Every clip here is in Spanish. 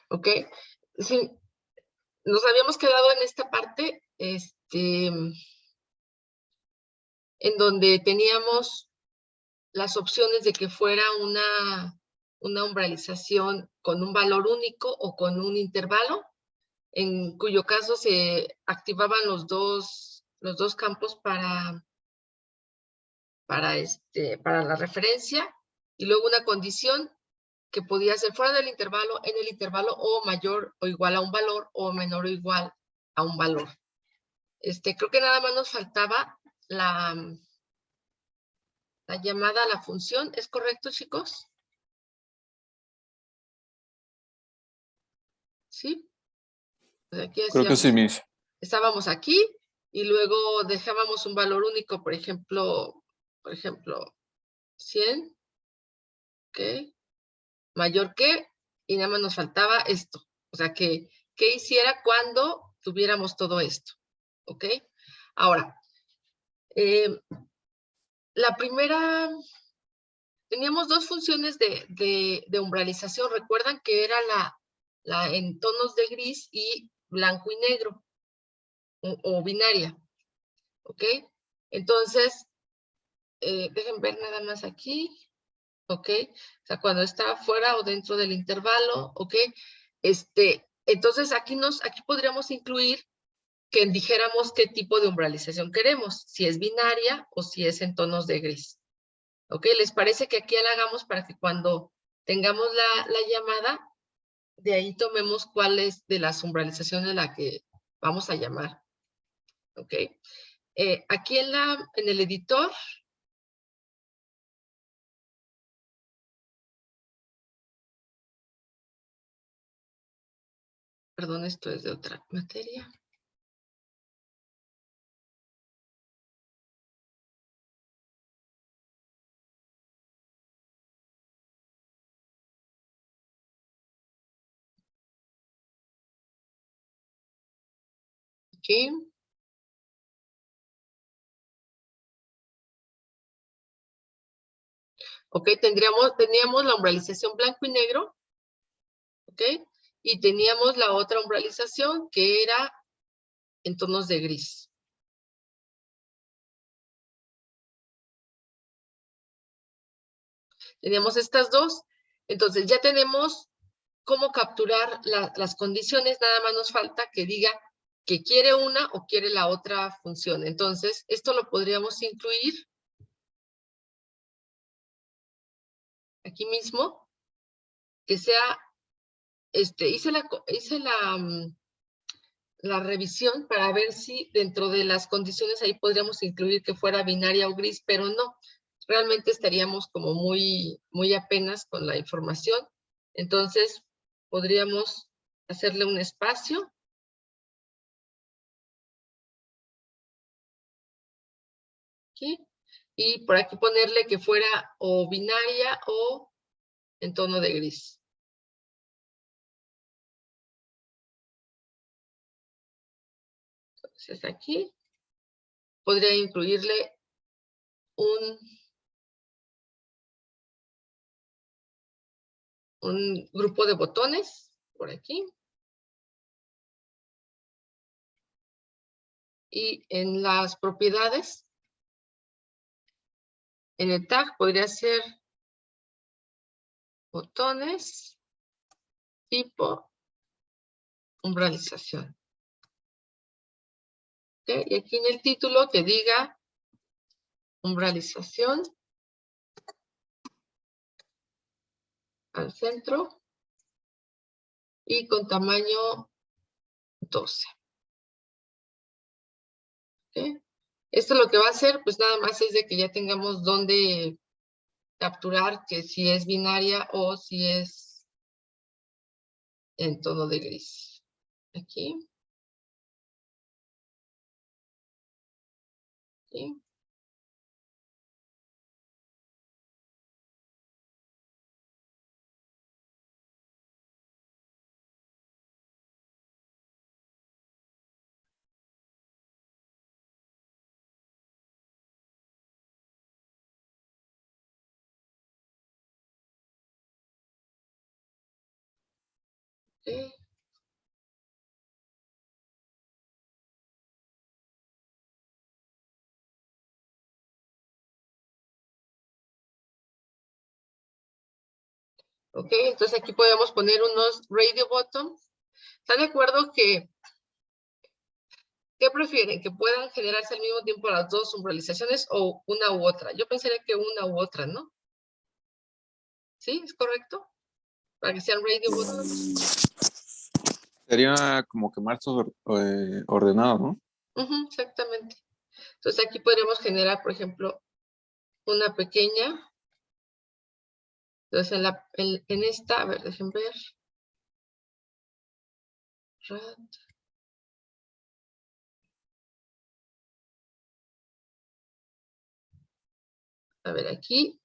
¿Ok? Sí, nos habíamos quedado en esta parte, en donde teníamos las opciones de que fuera una umbralización con un valor único o con un intervalo, en cuyo caso se activaban los dos campos para la referencia, y luego una condición que podía ser fuera del intervalo, en el intervalo, o mayor o igual a un valor, o menor o igual a un valor. Creo que nada más nos faltaba la llamada a la función. ¿Es correcto, chicos? ¿Sí? Pues aquí Creo que sí, decíamos, Miss. estábamos aquí, y luego dejábamos un valor único, por ejemplo, 100, ¿ok? Mayor que, y nada más nos faltaba esto. O sea, que hiciera cuando tuviéramos todo esto, ¿ok? Ahora, la primera, teníamos dos funciones de umbralización. Recuerdan que era la en tonos de gris y blanco y negro, o binaria, ¿ok? Entonces, dejen ver nada más aquí, ¿ok? O sea, cuando está fuera o dentro del intervalo, ¿ok? Entonces aquí podríamos incluir que dijéramos qué tipo de umbralización queremos, si es binaria o si es en tonos de gris. ¿Ok? ¿Les parece que aquí la hagamos para que cuando tengamos la llamada, de ahí tomemos cuál es de las umbralizaciones la que vamos a llamar? ¿Ok? Aquí en el editor, perdón, esto es de otra materia. Aquí. ¿Ok? Teníamos la umbralización blanco y negro, ¿ok? Y teníamos la otra umbralización que era en tonos de gris. Teníamos estas dos. Entonces ya tenemos cómo capturar las condiciones. Nada más nos falta que diga que quiere una o quiere la otra función. Entonces, esto lo podríamos incluir aquí mismo, que sea, hice la revisión para ver si dentro de las condiciones ahí podríamos incluir que fuera binaria o gris, pero no. Realmente estaríamos como muy apenas con la información. Entonces, podríamos hacerle un espacio. Aquí. Y por aquí ponerle que fuera o binaria o en tono de gris. Entonces aquí podría incluirle un grupo de botones por aquí. Y en las propiedades, en el tag podría ser botones tipo umbralización. ¿Okay? Y aquí en el título que diga umbralización al centro y con tamaño 12. ¿Okay? Esto lo que va a hacer, pues nada más es de que ya tengamos dónde capturar que si es binaria o si es en tono de gris. Aquí. ¿Sí? Ok. Ok, entonces aquí podemos poner unos radio buttons. ¿Están de acuerdo que qué prefieren? ¿Que puedan generarse al mismo tiempo las dos umbralizaciones o una u otra? Yo pensaría que una u otra, ¿no? ¿Sí? ¿Es correcto? Para que sean radio buttons. Sería como que más ordenado, ¿no? Exactamente. Entonces aquí podríamos generar, por ejemplo, una pequeña. Entonces en esta, a ver, dejen ver. A ver, aquí,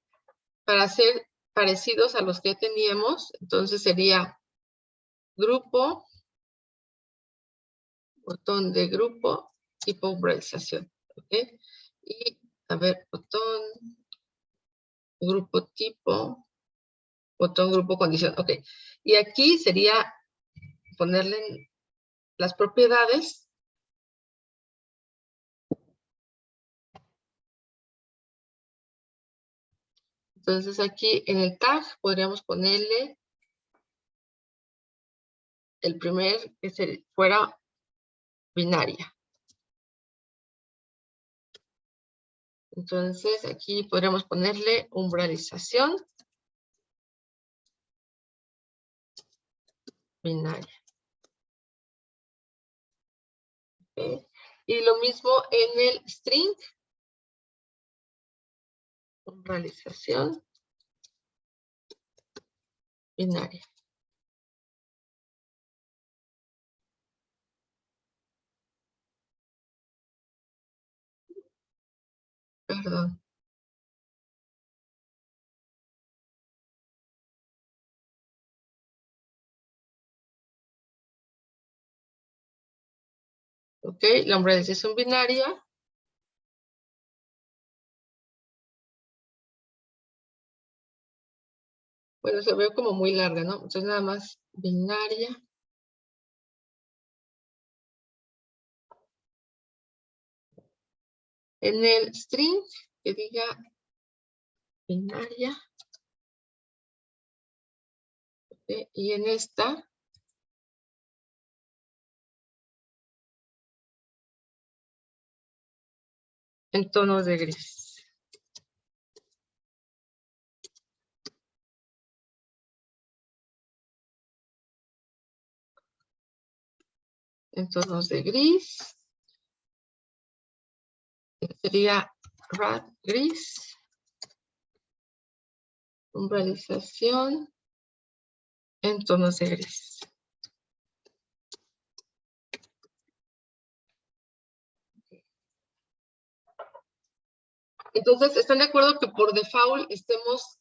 para ser parecidos a los que teníamos, entonces sería grupo, botón de grupo, tipo umbralización. ¿Ok? Y, a ver, botón, grupo tipo, botón grupo condición. Ok. Y aquí sería ponerle las propiedades. Entonces aquí en el tag podríamos ponerle el primer que fuera binaria. Entonces aquí podríamos ponerle umbralización binaria. ¿Okay? Y lo mismo en el string. Umbralización binaria. Perdón. Ok, la umbralización binaria. Bueno, se ve como muy larga, ¿no? Entonces nada más binaria. En el string, que diga binaria. Okay, y en esta, en tonos de gris. En tonos de gris. Sería rat gris. Umbralización en tonos de gris. Entonces, ¿están de acuerdo que por default estemos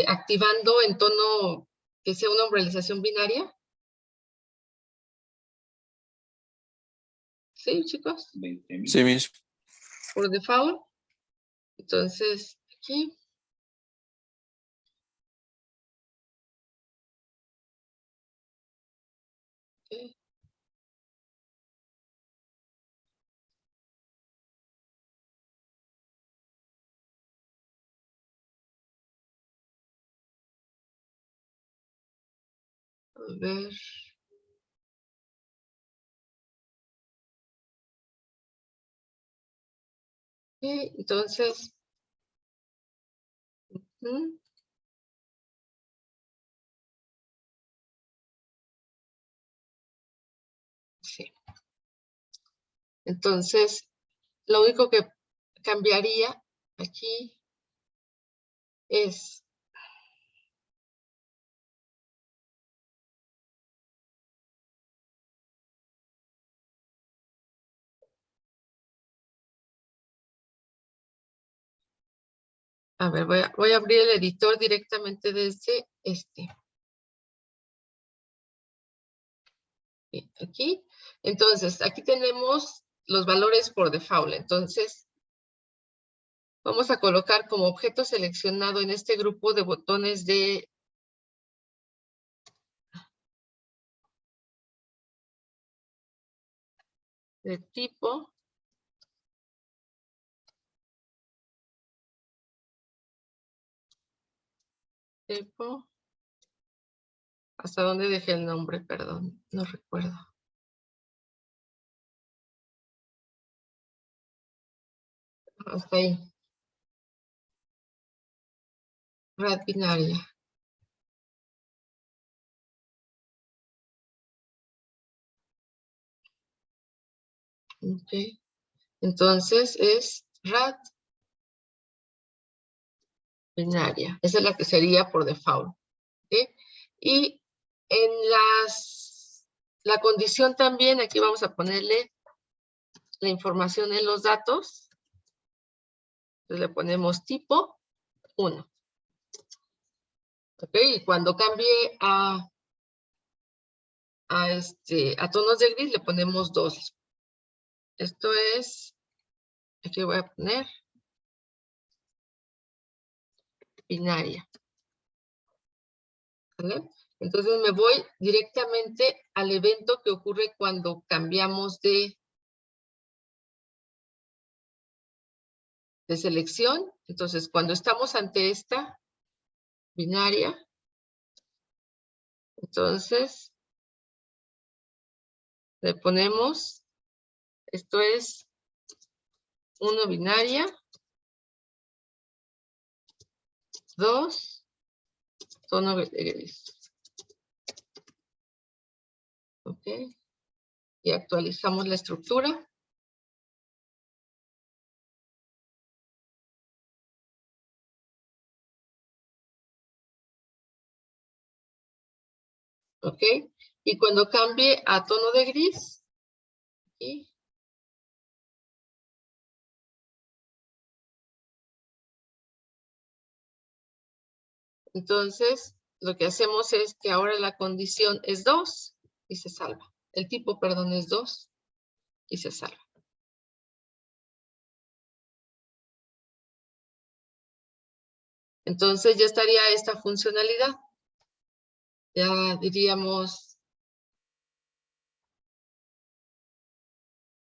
activando en tono que sea una umbralización binaria? ¿Sí, chicos? Sí, mismo. Por default. Entonces, aquí. Okay. A ver. Okay, entonces. Sí. Entonces, lo único que cambiaría aquí es a ver, voy a abrir el editor directamente desde este. Aquí. Entonces, aquí tenemos los valores por default. Entonces, vamos a colocar como objeto seleccionado en este grupo de botones de de tipo ¿hasta dónde dejé el nombre? Perdón, no recuerdo. Hasta ahí. Red binaria. Ok. Entonces es rat binaria. Esa es la que sería por default. ¿Ok? Y en la condición también, aquí vamos a ponerle la información en los datos. Entonces le ponemos tipo 1. ¿Ok? Y cuando cambie a tonos de gris le ponemos 2. Esto es, aquí voy a poner binaria. ¿Vale? Entonces me voy directamente al evento que ocurre cuando cambiamos de selección. Entonces, cuando estamos ante esta binaria, entonces le ponemos, esto es 1 binaria, 2 tono gris. Ok. Y actualizamos la estructura. Ok. Y cuando cambie a tono de gris, aquí, entonces lo que hacemos es que ahora la condición es 2 y se salva. El tipo, perdón, es 2 y se salva. Entonces ya estaría esta funcionalidad. Ya diríamos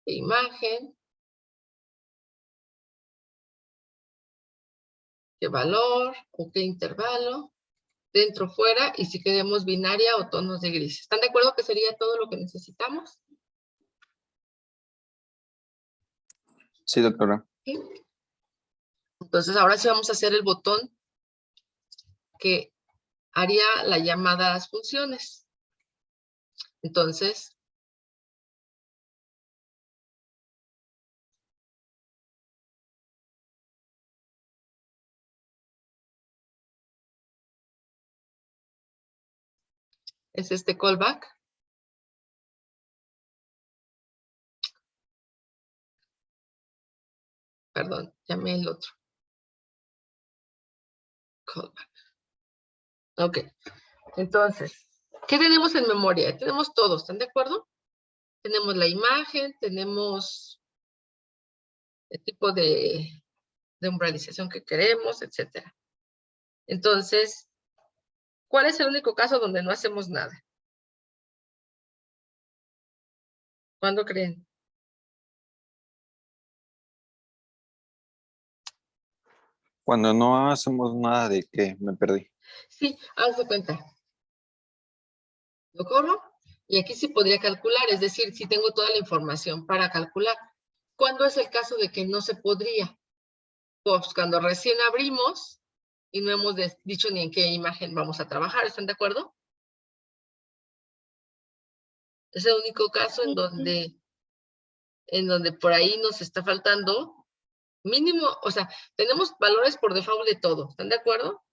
imagen, qué valor o qué intervalo, dentro, fuera, y si queremos binaria o tonos de gris. ¿Están de acuerdo que sería todo lo que necesitamos? Sí, doctora. ¿Sí? Entonces ahora sí vamos a hacer el botón que haría la llamada a las funciones. Entonces, es este callback. Perdón, llamé el otro. Callback. Ok. Entonces, ¿qué tenemos en memoria? Tenemos todo, ¿están de acuerdo? Tenemos la imagen, tenemos el tipo de umbralización que queremos, etcétera. Entonces, ¿cuál es el único caso donde no hacemos nada? ¿Cuándo creen? Cuando no hacemos nada de qué, me perdí. Sí, haz de cuenta. Lo corro y aquí sí podría calcular, es decir, si tengo toda la información para calcular. ¿Cuándo es el caso de que no se podría? Pues cuando recién abrimos y no hemos dicho ni en qué imagen vamos a trabajar, ¿están de acuerdo? Es el único caso en donde por ahí nos está faltando mínimo, o sea, tenemos valores por default de todo, ¿están de acuerdo?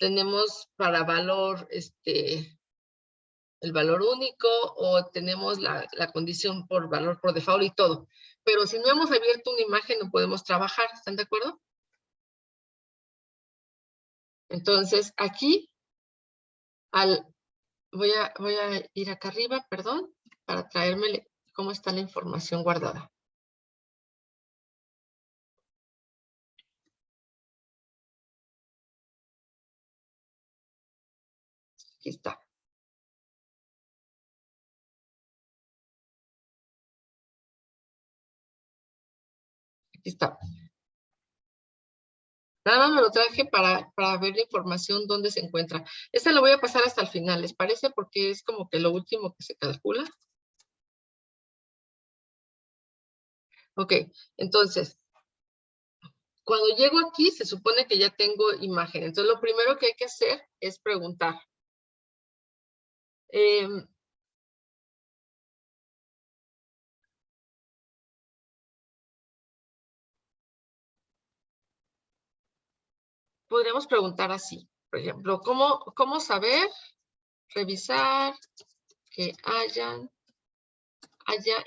Tenemos para valor, el valor único o tenemos la condición por valor por default y todo. Pero si no hemos abierto una imagen no podemos trabajar, ¿están de acuerdo? Entonces aquí voy a ir acá arriba, perdón, para traerme cómo está la información guardada. Aquí está. Aquí está. Nada más me lo traje para ver la información dónde se encuentra. Esta lo voy a pasar hasta el final, ¿les parece? Porque es como que lo último que se calcula. Ok, entonces, cuando llego aquí, se supone que ya tengo imagen. Entonces, lo primero que hay que hacer es preguntar. Podríamos preguntar así, por ejemplo, ¿cómo saber, revisar que haya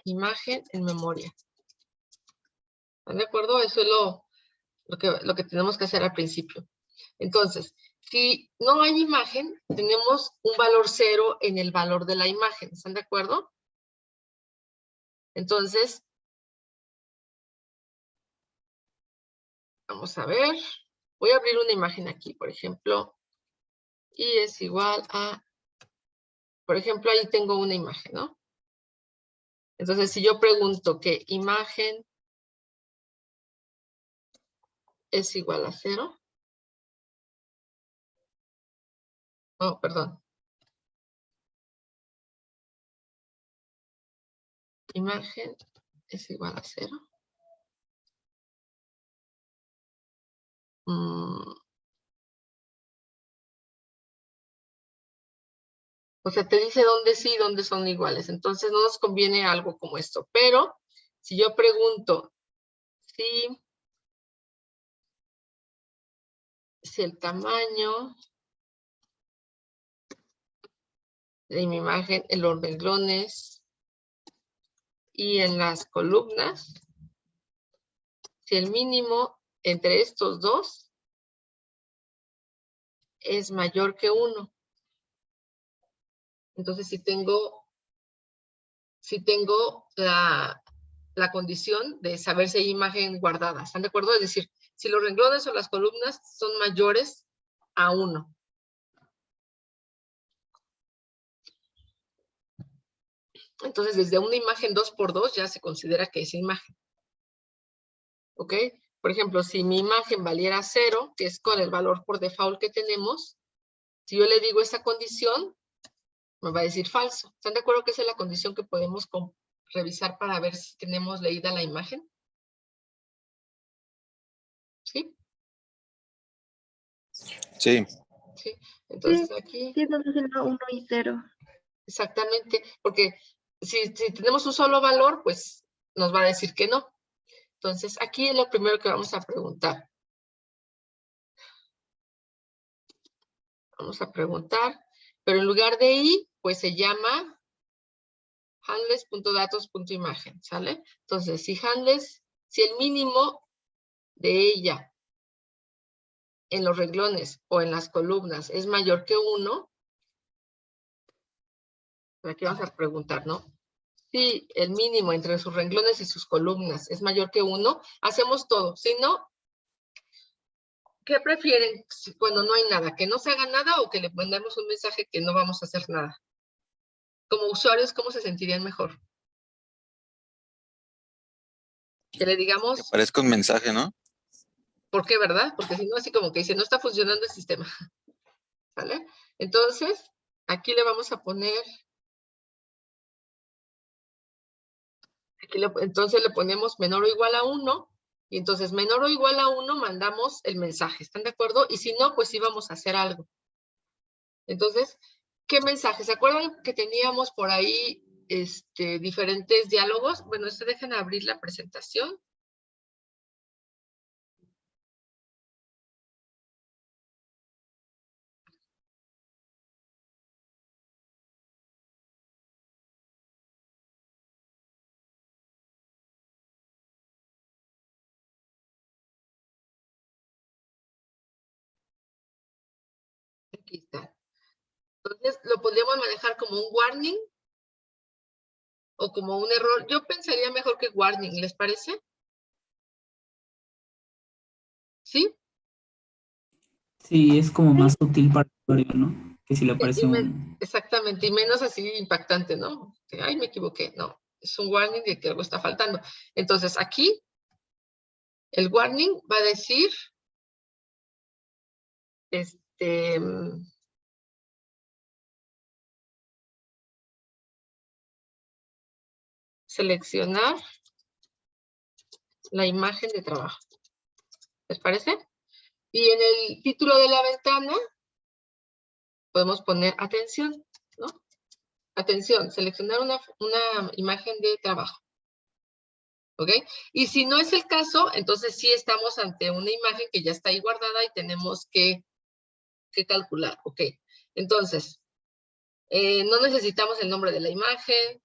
imagen en memoria? ¿Están de acuerdo? Eso es lo que tenemos que hacer al principio. Entonces, si no hay imagen, tenemos un valor 0 en el valor de la imagen. ¿Están de acuerdo? Entonces, vamos a ver. Voy a abrir una imagen aquí, por ejemplo, y es igual a, por ejemplo, ahí tengo una imagen, ¿no? Entonces, si yo pregunto que imagen es igual a 0. Oh, perdón. Imagen es igual a 0. O sea, te dice dónde sí y dónde son iguales. Entonces, no nos conviene algo como esto. Pero, si yo pregunto si el tamaño de mi imagen en los renglones y en las columnas, si el mínimo entre estos dos es mayor que 1. Entonces, si tengo la condición de saber si hay imagen guardada. ¿Están de acuerdo? Es decir, si los renglones o las columnas son mayores a 1. Entonces, desde una imagen 2x2 ya se considera que es imagen. ¿Ok? Por ejemplo, si mi imagen valiera 0, que es con el valor por default que tenemos, si yo le digo esta condición, me va a decir falso. ¿Están de acuerdo que esa es la condición que podemos revisar para ver si tenemos leída la imagen? ¿Sí? Sí. Sí. Entonces aquí... Sí, entonces era 1 y 0. Exactamente, porque si tenemos un solo valor, pues nos va a decir que no. Entonces, aquí es lo primero que vamos a preguntar. Vamos a preguntar, pero en lugar de i, pues se llama handles.datos.imagen, ¿sale? Entonces, si el mínimo de ella en los renglones o en las columnas es mayor que 1, aquí vamos a preguntar, ¿no? Si el mínimo entre sus renglones y sus columnas es mayor que 1, hacemos todo. Si no, ¿qué prefieren cuando no hay nada? ¿Que no se haga nada o que le mandemos un mensaje que no vamos a hacer nada? Como usuarios, ¿cómo se sentirían mejor? Que le digamos... Que aparezca un mensaje, ¿no? ¿Por qué, verdad? Porque si no, así como que dice, no está funcionando el sistema. ¿Vale? Entonces, aquí le vamos a poner... entonces le ponemos menor o igual a 1. Y entonces, menor o igual a 1, mandamos el mensaje. ¿Están de acuerdo? Y si no, pues sí vamos a hacer algo. Entonces, ¿qué mensaje? ¿Se acuerdan que teníamos por ahí diferentes diálogos? Bueno, dejen abrir la presentación. Aquí está. Entonces, lo podríamos manejar como un warning o como un error. Yo pensaría mejor que warning, ¿les parece? ¿Sí? Sí, es como más útil para el usuario, ¿no? Que si le aparece Exactamente, y menos así impactante, ¿no? Ay, me equivoqué. No, es un warning de que algo está faltando. Entonces, aquí El warning va a decir, seleccionar la imagen de trabajo. ¿Les parece? Y en el título de la ventana podemos poner atención, ¿no? Atención, seleccionar una imagen de trabajo. ¿Ok? Y si no es el caso, entonces sí estamos ante una imagen que ya está ahí guardada y tenemos que calcular. ¿Ok? Entonces, no necesitamos el nombre de la imagen,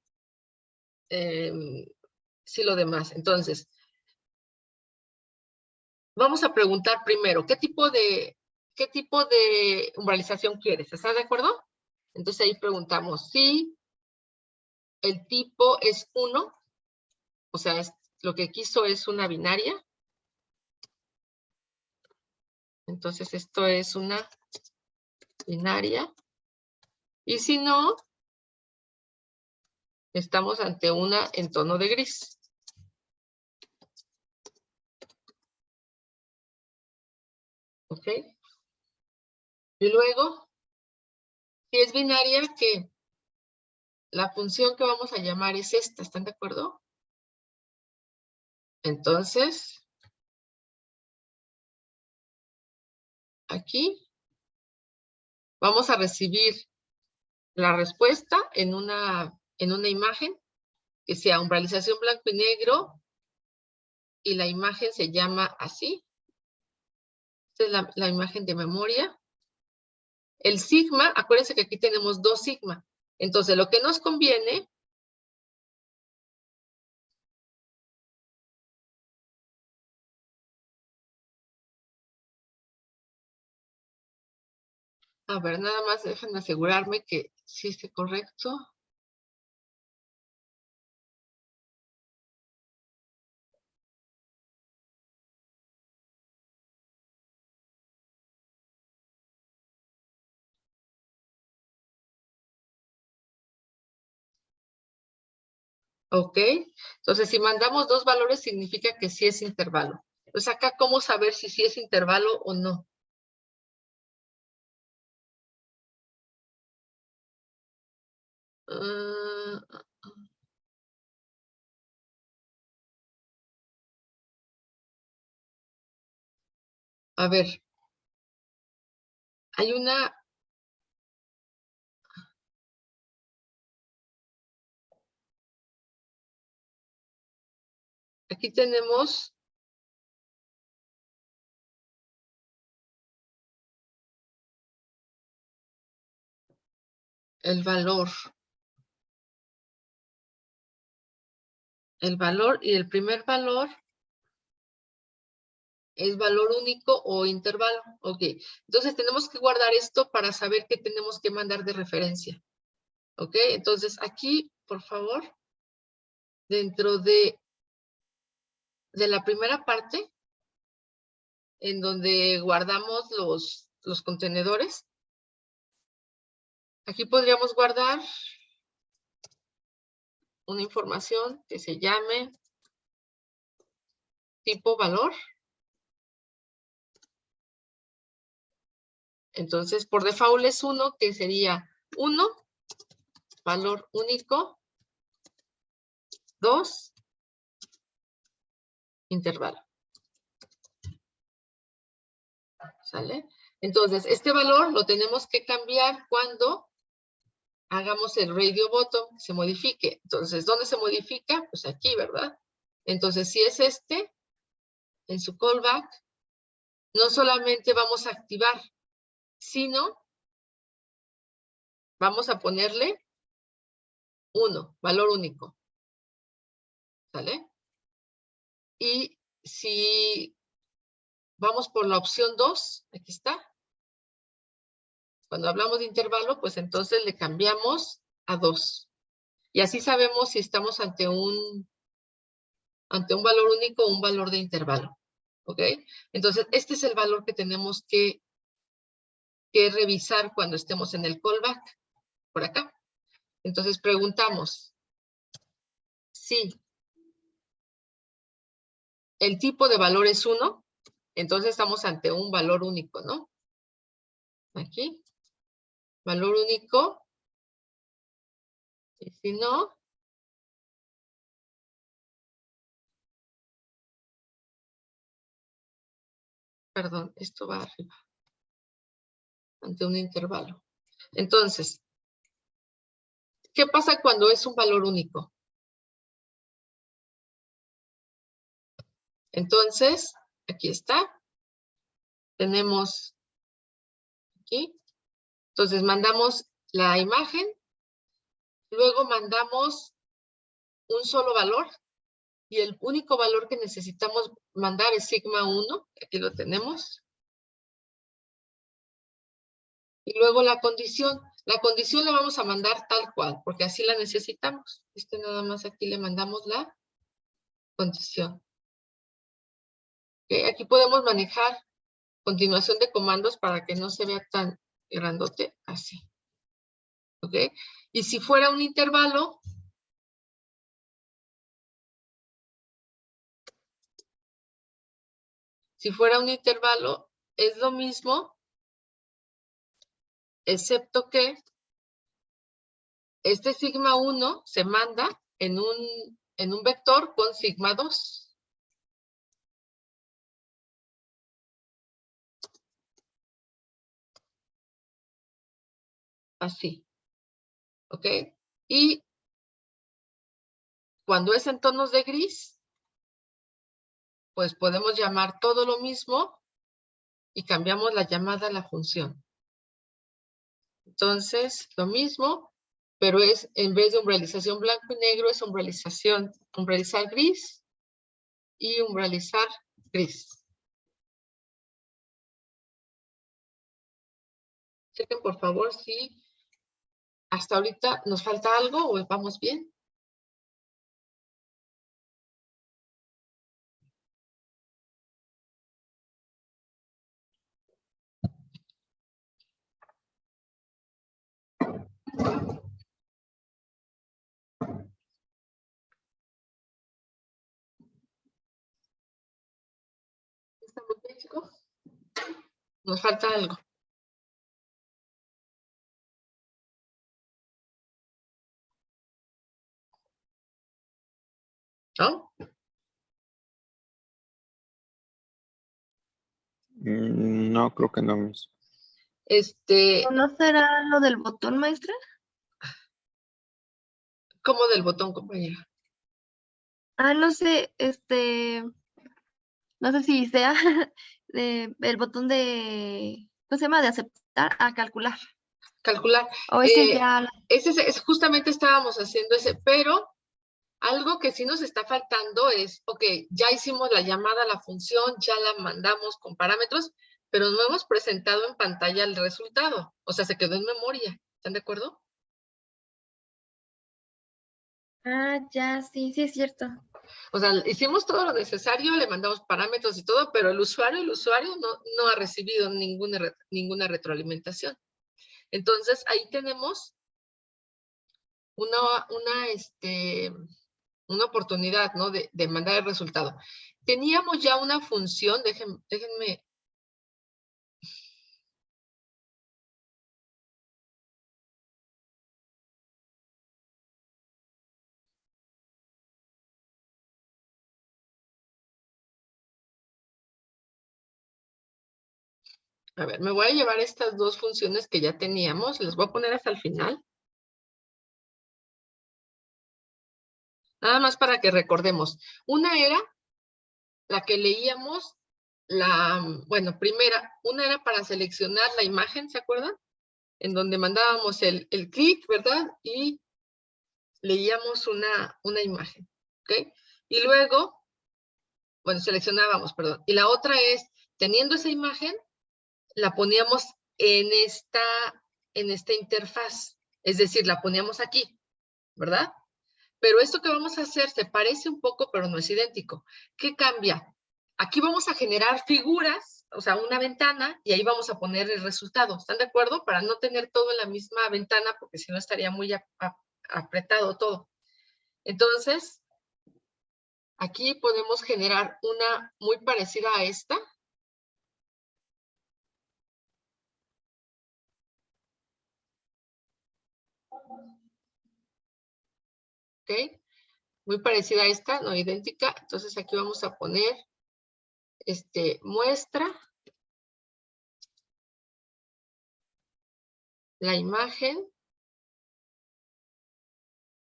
sí lo demás. Entonces, vamos a preguntar primero, ¿qué tipo de umbralización quieres? ¿Estás de acuerdo? Entonces ahí preguntamos si el tipo es 1, o sea, lo que quiso es una binaria. Entonces esto es una binaria. Y si no, estamos ante una en tono de gris. ¿Ok? Y luego, si es binaria, que la función que vamos a llamar es esta, ¿están de acuerdo? Entonces, aquí vamos a recibir la respuesta en una imagen que sea umbralización blanco y negro y la imagen se llama así. Esta es la imagen de memoria. El sigma, acuérdense que aquí tenemos 2 sigma. Entonces, lo que nos conviene a ver, nada más déjenme asegurarme que sí esté correcto. Ok, entonces si mandamos 2 valores significa que sí es intervalo. Entonces acá, ¿cómo saber si sí es intervalo o no? A ver, hay una... Aquí tenemos el valor. El valor y el primer valor es valor único o intervalo. Ok, entonces tenemos que guardar esto para saber qué tenemos que mandar de referencia. Ok, entonces aquí, por favor, dentro de la primera parte, en donde guardamos los contenedores, aquí podríamos guardar una información que se llame tipo valor. Entonces, por default es 1, que sería 1, valor único, 2, intervalo. ¿Sale? Entonces, este valor lo tenemos que cambiar cuando hagamos el radio bottom, se modifique. Entonces, ¿dónde se modifica? Pues aquí, ¿verdad? Entonces, si es este, en su callback, no solamente vamos a activar, sino vamos a ponerle 1, valor único. ¿Sale? Y si vamos por la opción 2, aquí está. Cuando hablamos de intervalo, pues entonces le cambiamos a 2. Y así sabemos si estamos ante un valor único o un valor de intervalo. ¿Ok? Entonces, este es el valor que tenemos que revisar cuando estemos en el callback, por acá. Entonces, preguntamos si el tipo de valor es 1, entonces estamos ante un valor único, ¿no? Aquí, valor único. Y si no, perdón, esto va arriba, ante un intervalo. Entonces, ¿qué pasa cuando es un valor único? Entonces, aquí está. Tenemos aquí. Entonces, mandamos la imagen. Luego mandamos un solo valor. Y el único valor que necesitamos mandar es sigma 1. Aquí lo tenemos. Y luego la condición. La condición la vamos a mandar tal cual, porque así la necesitamos. Nada más aquí le mandamos la condición. Aquí podemos manejar continuación de comandos para que no se vea tan grandote así. ¿Ok? Y si fuera un intervalo, es lo mismo, excepto que este sigma 1 se manda en un vector con sigma 2. Así. ¿Ok? Y cuando es en tonos de gris, pues podemos llamar todo lo mismo y cambiamos la llamada a la función. Entonces, lo mismo, pero es en vez de umbralización blanco y negro, es umbralizar gris y umbralizar gris. Chequen por favor si hasta ahorita nos falta algo o vamos bien. ¿Estamos bien, chicos? Nos falta algo. ¿No? No, creo que no, Miss. ¿No será lo del botón, maestra? ¿Cómo del botón, compañera? No sé, no sé si sea el botón de, ¿cómo se llama? De aceptar a calcular. Calcular. O ese ya, Justamente estábamos haciendo ese, pero algo que sí nos está faltando es, ok, ya hicimos la llamada a la función, ya la mandamos con parámetros, pero no hemos presentado en pantalla el resultado. O sea, se quedó en memoria. ¿Están de acuerdo? ya, sí, sí es cierto. O sea, hicimos todo lo necesario, le mandamos parámetros y todo, pero el usuario no ha recibido ninguna retroalimentación. Entonces, ahí tenemos una oportunidad, ¿no? De mandar el resultado. Teníamos ya una función, déjenme. A ver, me voy a llevar estas dos funciones que ya teníamos, les voy a poner hasta el final. Nada más para que recordemos. Una era la que leíamos, una era para seleccionar la imagen, ¿se acuerdan? En donde mandábamos el clic, ¿verdad? Y leíamos una imagen, ¿ok? Y luego, seleccionábamos, perdón. Y la otra es, teniendo esa imagen, la poníamos en esta interfaz. Es decir, la poníamos aquí, ¿verdad? Pero esto que vamos a hacer se parece un poco, pero no es idéntico. ¿Qué cambia? Aquí vamos a generar figuras, o sea, una ventana, y ahí vamos a poner el resultado. ¿Están de acuerdo? Para no tener todo en la misma ventana, porque si no estaría muy apretado todo. Entonces, Aquí podemos generar una muy parecida a esta. ¿Ok? Muy parecida a esta, no idéntica. Entonces aquí vamos a poner muestra la imagen.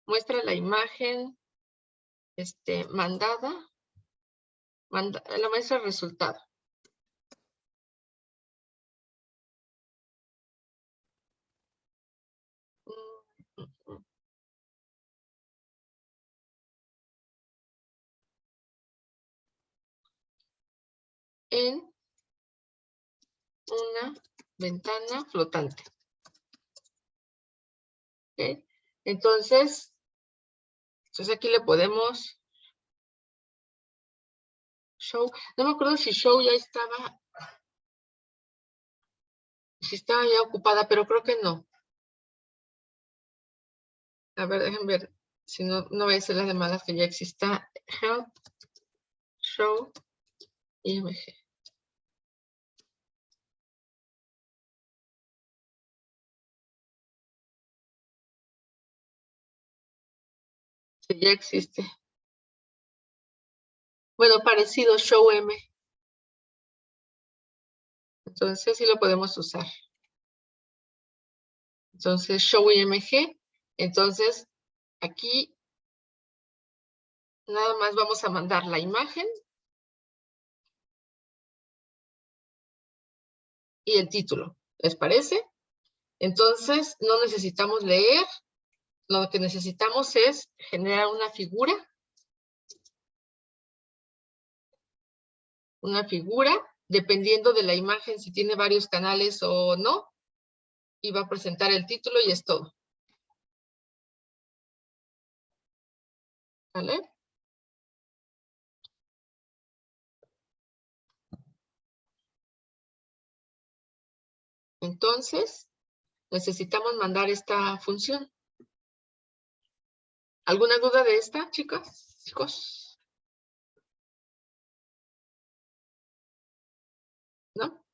Muestra la imagen mandada. La muestra resultado. En una ventana flotante. ¿Okay? Entonces aquí le podemos show. No me acuerdo si show ya estaba, si estaba ya ocupada, pero creo que no. A ver, déjenme ver si no voy a ser las de malas que ya exista. Help, show, IMG. Sí, ya existe. Bueno, parecido, show M. Entonces sí lo podemos usar. Entonces, show IMG. Entonces, aquí nada más vamos a mandar la imagen y el título. ¿Les parece? Entonces, no necesitamos leer. Lo que necesitamos es generar una figura. Una figura, dependiendo de la imagen, si tiene varios canales o no. Y va a presentar el título y es todo. ¿Vale? Entonces, necesitamos mandar esta función. ¿Alguna duda de esta, chicas? Chicos. ¿No?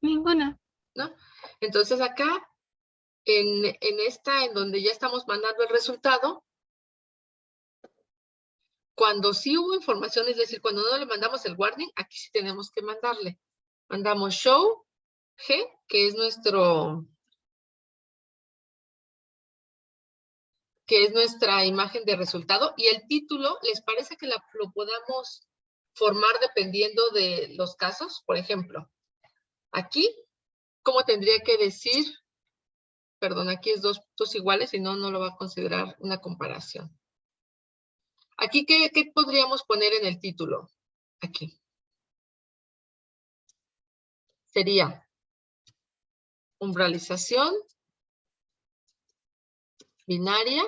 Ninguna. ¿No? Entonces acá, en esta, en donde ya estamos mandando el resultado, cuando sí hubo información, es decir, cuando no le mandamos el warning, aquí sí tenemos que mandarle. Mandamos show G, que es nuestra imagen de resultado, y el título, ¿les parece que lo podamos formar dependiendo de los casos? Por ejemplo, aquí, ¿cómo tendría que decir? Perdón, aquí es dos puntos iguales, si no, no lo va a considerar una comparación. Aquí, ¿qué podríamos poner en el título? Aquí. Sería umbralización binaria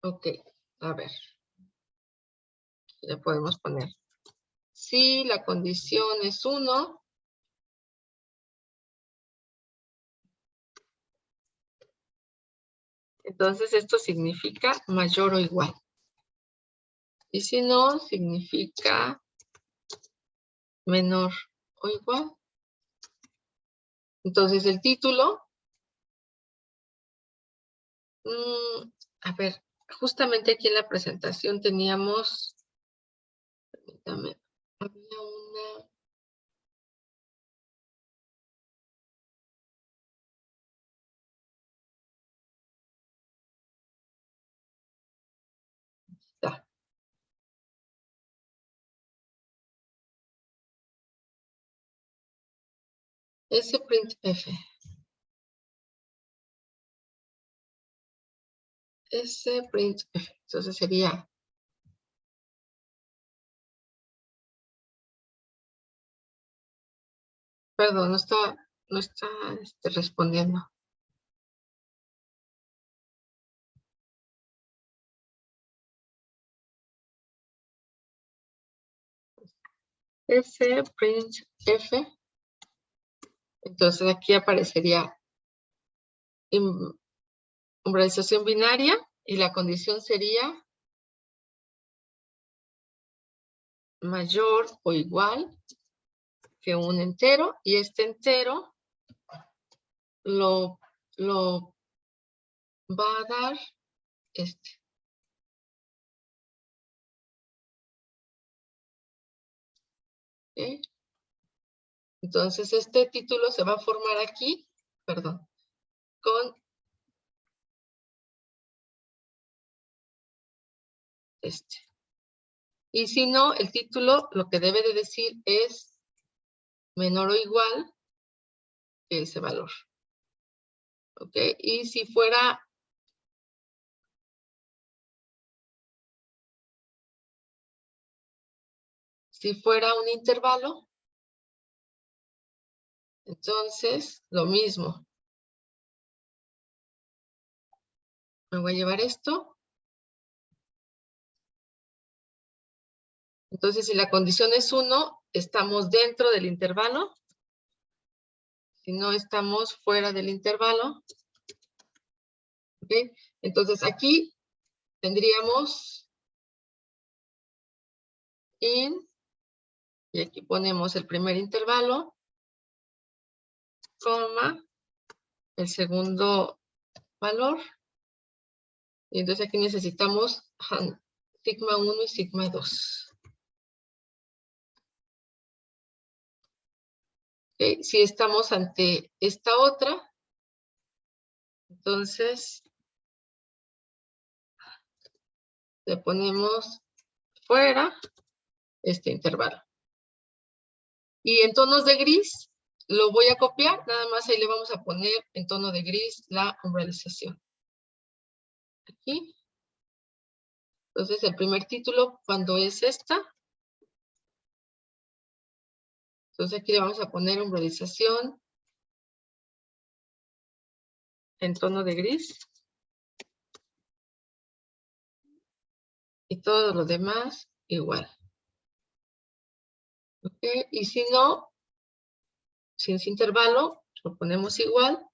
Ok, a ver. Le podemos poner. Si la condición es 1, entonces esto significa mayor o igual. Y si no, significa menor o igual. Entonces el título, a ver, justamente aquí en la presentación teníamos, permítame, había una, está. Sprintf. Sprintf. Entonces sería Perdón, no está respondiendo. S, print F. Entonces aquí aparecería umbralización binaria y la condición sería mayor o igual que un entero, y este entero lo va a dar este. ¿Ok? Entonces este título se va a formar aquí, perdón, con este. Y si no, el título lo que debe de decir es menor o igual que ese valor. ¿Ok? Y si fuera un intervalo, entonces lo mismo. Me voy a llevar esto. Entonces, si la condición es 1, estamos dentro del intervalo. Si no, estamos fuera del intervalo. ¿Ok? Entonces, aquí tendríamos in, y aquí ponemos el primer intervalo, coma, el segundo valor. Y entonces aquí necesitamos sigma 1 y sigma 2. ¿Okay? Si estamos ante esta otra, entonces le ponemos fuera este intervalo. Y en tonos de gris lo voy a copiar, nada más ahí le vamos a poner en tono de gris la umbralización. Aquí. Entonces el primer título, cuando es esta, entonces aquí le vamos a poner umbralización en tono de gris. Y todo lo demás igual. ¿Ok? Y si no, sin ese intervalo, lo ponemos igual.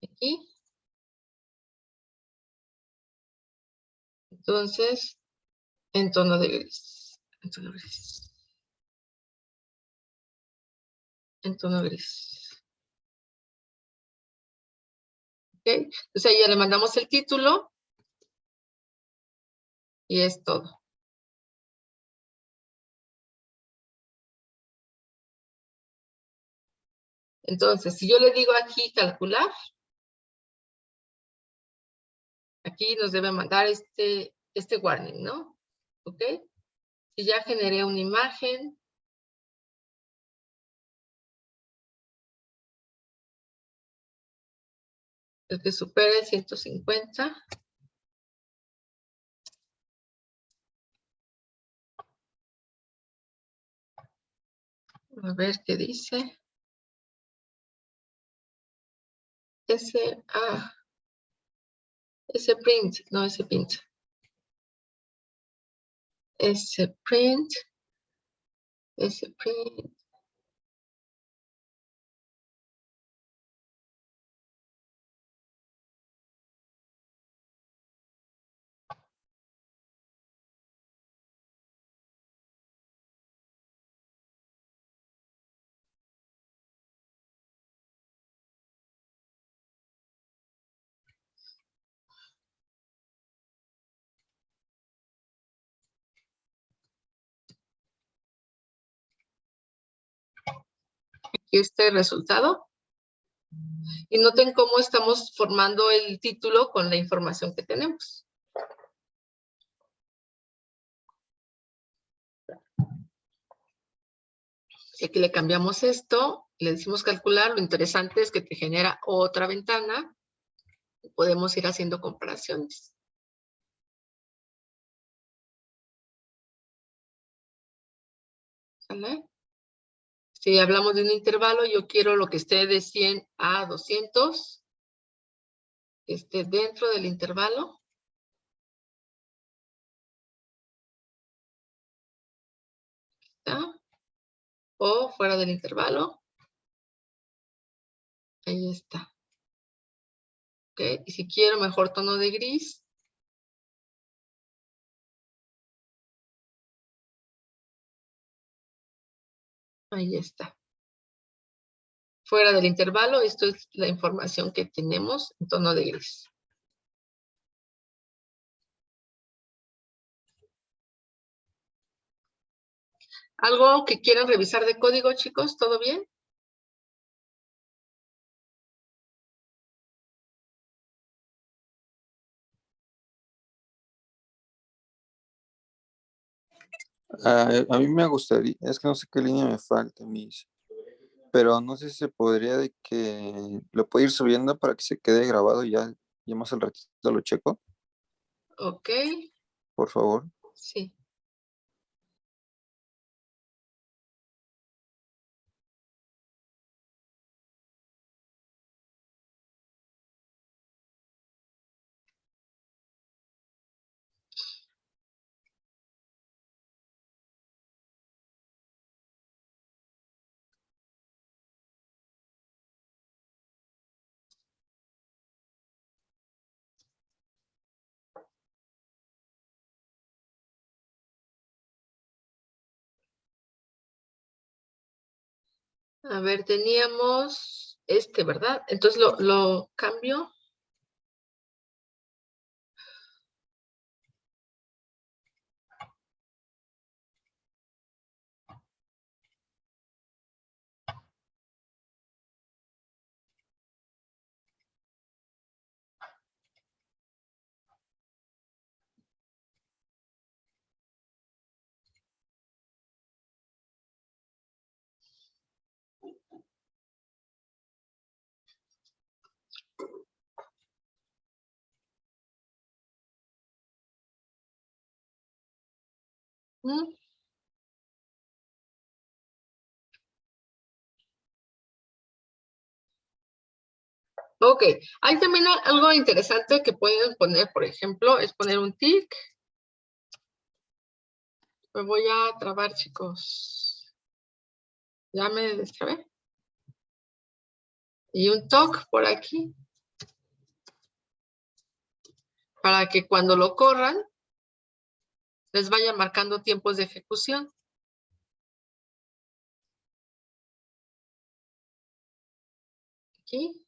Aquí. Entonces, en tono de gris. En tono gris. En tono gris. ¿Ok? Entonces ahí ya le mandamos el título. Y es todo. Entonces, si yo le digo aquí calcular, aquí nos debe mandar este warning, ¿no? ¿Ok? Si ya generé una imagen, el que supere 150. A ver qué dice. Ese print, no ese print. Ese print. Aquí este resultado. Y noten cómo estamos formando el título con la información que tenemos. Y aquí le cambiamos esto, le decimos calcular. Lo interesante es que te genera otra ventana. Podemos ir haciendo comparaciones. ¿Sale? Si hablamos de un intervalo, yo quiero lo que esté de 100 a 200, esté dentro del intervalo. ¿Está? O fuera del intervalo. Ahí está. ¿Ok? Y si quiero mejor tono de gris. Ahí está. Fuera del intervalo, esto es la información que tenemos en tono de gris. ¿Algo que quieran revisar de código, chicos? ¿Todo bien? A mí me gustaría, es que no sé qué línea me falta, pero no sé si se podría de que lo puedo ir subiendo para que se quede grabado y ya más al ratito lo checo, Ok, por favor. sí. A ver, teníamos este, ¿verdad? Entonces lo cambio. ¿Mm? Ok, hay también algo interesante que pueden poner, por ejemplo, es poner un tic. Me voy a trabar, chicos. Ya me destrabé. Y un toque por aquí. Para que cuando lo corran, les vaya marcando tiempos de ejecución. Aquí.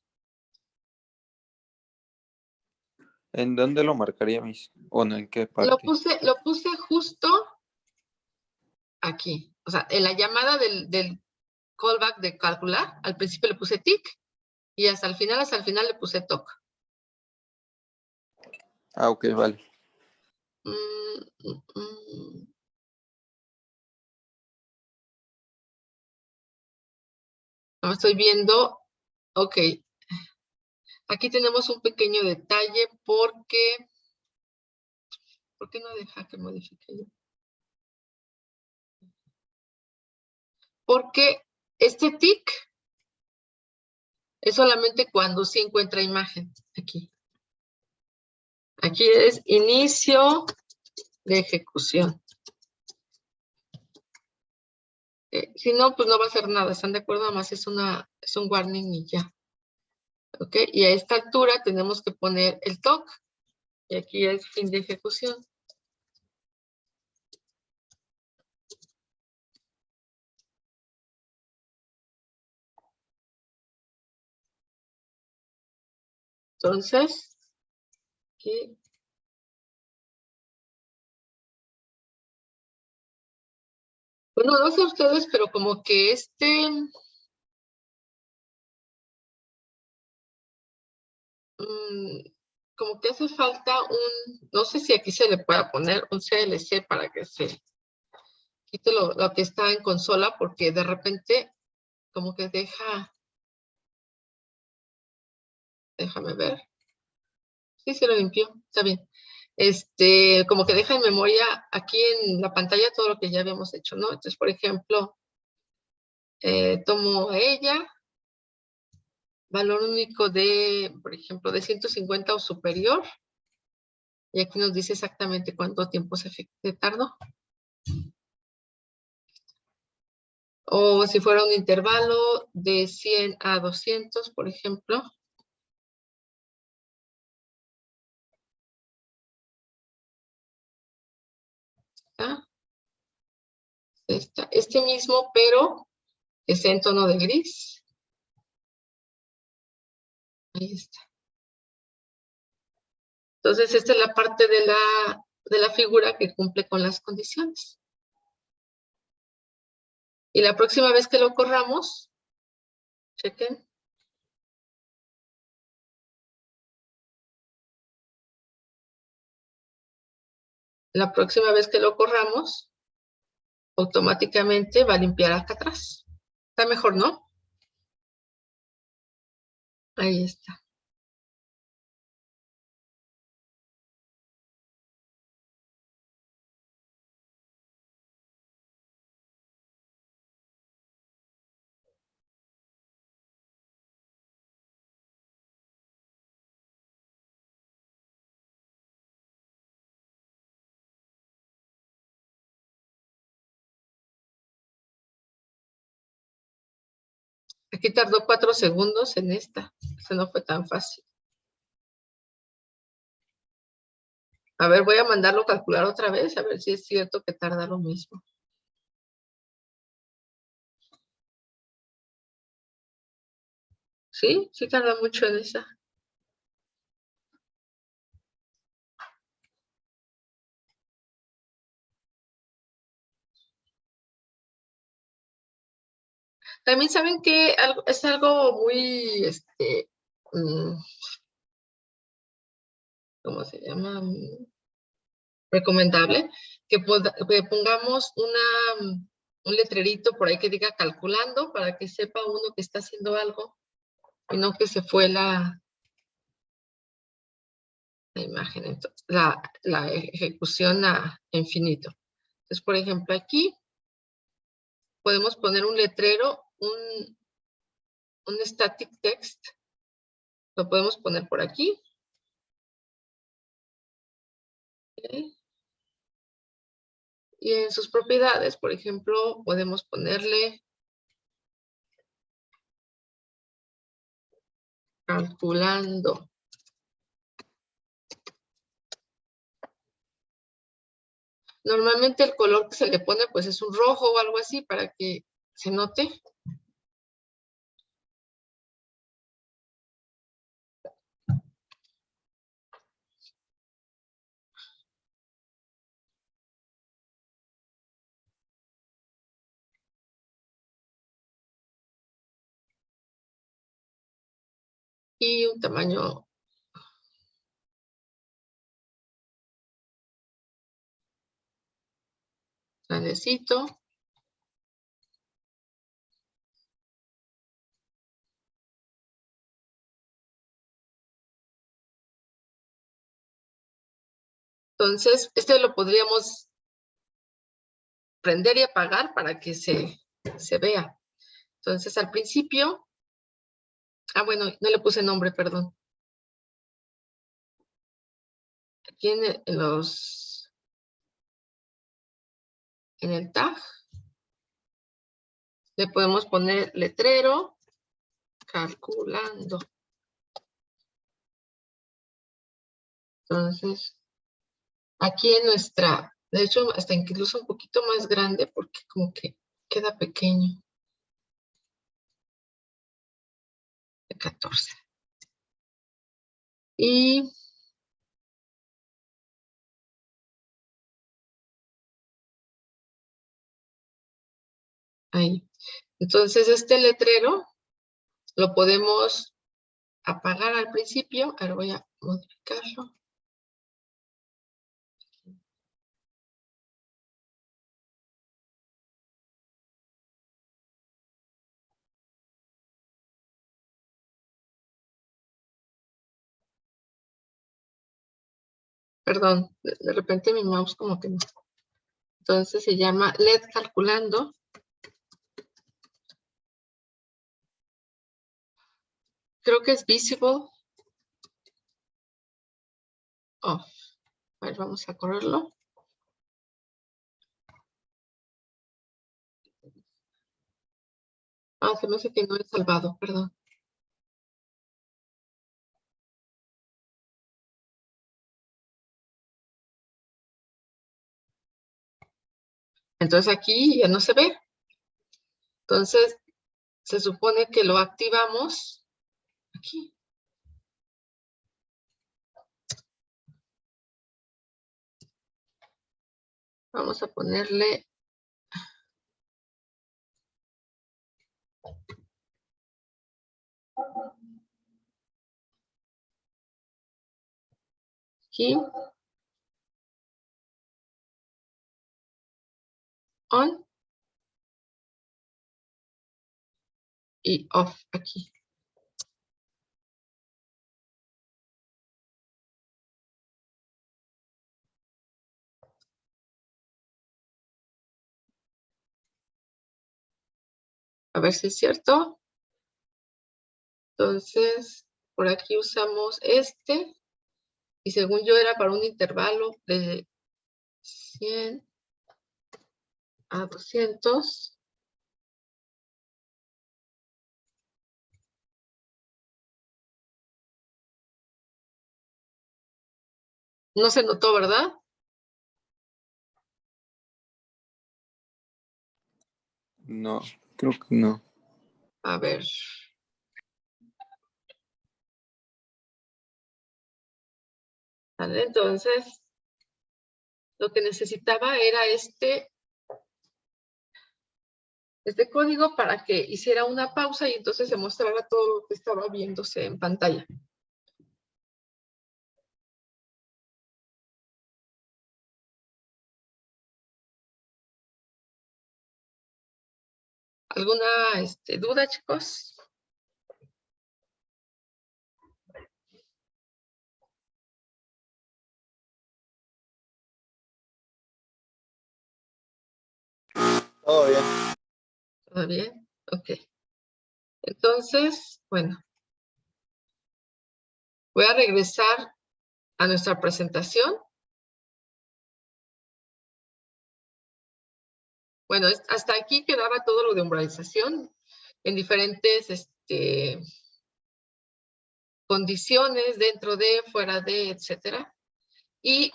¿En dónde lo marcaría, o no, en qué Lo parte? puse justo aquí. O sea, en la llamada del callback de calcular, al principio le puse tic y hasta el final le puse toc. Ah, ok, vale. No estoy viendo. Ok. Aquí tenemos un pequeño detalle porque... ¿Por qué no deja que modifique yo? Porque este tic es solamente cuando sí encuentra imagen. Aquí. Aquí es inicio de ejecución. Si no, pues no va a hacer nada. ¿Están de acuerdo? Además es un warning y ya. ¿Ok? Y a esta altura tenemos que poner el toc. Y aquí es fin de ejecución. Entonces, aquí. Bueno, no sé ustedes, pero como que como que hace falta no sé si aquí se le pueda poner un CLC para que se quite lo que está en consola, porque de repente como que déjame ver. Sí, se lo limpió, está bien. Como que deja en memoria aquí en la pantalla todo lo que ya habíamos hecho, ¿no? Entonces, por ejemplo, tomo a ella, valor único de, por ejemplo, de 150 o superior. Y aquí nos dice exactamente cuánto tiempo se tardó. O si fuera un intervalo de 100 a 200, por ejemplo. ¿Ah? Este mismo, pero es en tono de gris. Ahí está. Entonces, esta es la parte de la figura que cumple con las condiciones. Y la próxima vez que lo corramos, chequen. La próxima vez que lo corramos, automáticamente va a limpiar acá atrás. Está mejor, ¿no? Ahí está. Aquí tardó 4 segundos en esta. Eso no fue tan fácil. A ver, voy a mandarlo a calcular otra vez, a ver si es cierto que tarda lo mismo. Sí, sí tarda mucho en esa. También saben que es algo muy, ¿cómo se llama? Recomendable, que pongamos un letrerito por ahí que diga calculando para que sepa uno que está haciendo algo y no que se fue la imagen, entonces, la ejecución a infinito. Entonces, por ejemplo, aquí podemos poner un letrero, un static text, lo podemos poner por aquí. ¿Okay? Y en sus propiedades, por ejemplo, podemos ponerle calculando. Normalmente el color que se le pone pues es un rojo o algo así para que se note. Y un tamaño grandecito. Entonces, este lo podríamos prender y apagar para que se vea. Entonces, al principio, bueno, no le puse nombre, perdón. Aquí en el tag, le podemos poner letrero, calculando. Entonces, aquí en de hecho, hasta incluso un poquito más grande porque como que queda pequeño. De 14. Y ahí. Entonces, este letrero lo podemos apagar al principio. Ahora voy a modificarlo. Perdón, de repente mi mouse como que no. Entonces se llama LED calculando. creo que es visible. Oh, a ver, vamos a correrlo. Ah, se me hace que no he salvado, perdón. Entonces aquí ya no se ve. Entonces, se supone que lo activamos aquí. Vamos a ponerle aquí. On. Y off aquí. A ver si es cierto. Entonces, por aquí usamos este. Y según yo era para un intervalo de 100 a 200. No se notó, ¿verdad? No, creo que no. A ver. Vale, entonces, lo que necesitaba era este código para que hiciera una pausa y entonces se mostrara todo lo que estaba viéndose en pantalla. ¿Alguna duda, chicos? Todo bien. ¿Todo bien? Ok. Entonces, bueno. Voy a regresar a nuestra presentación. Bueno, hasta aquí quedaba todo lo de umbralización en diferentes condiciones, dentro de, fuera de, etcétera. ¿Y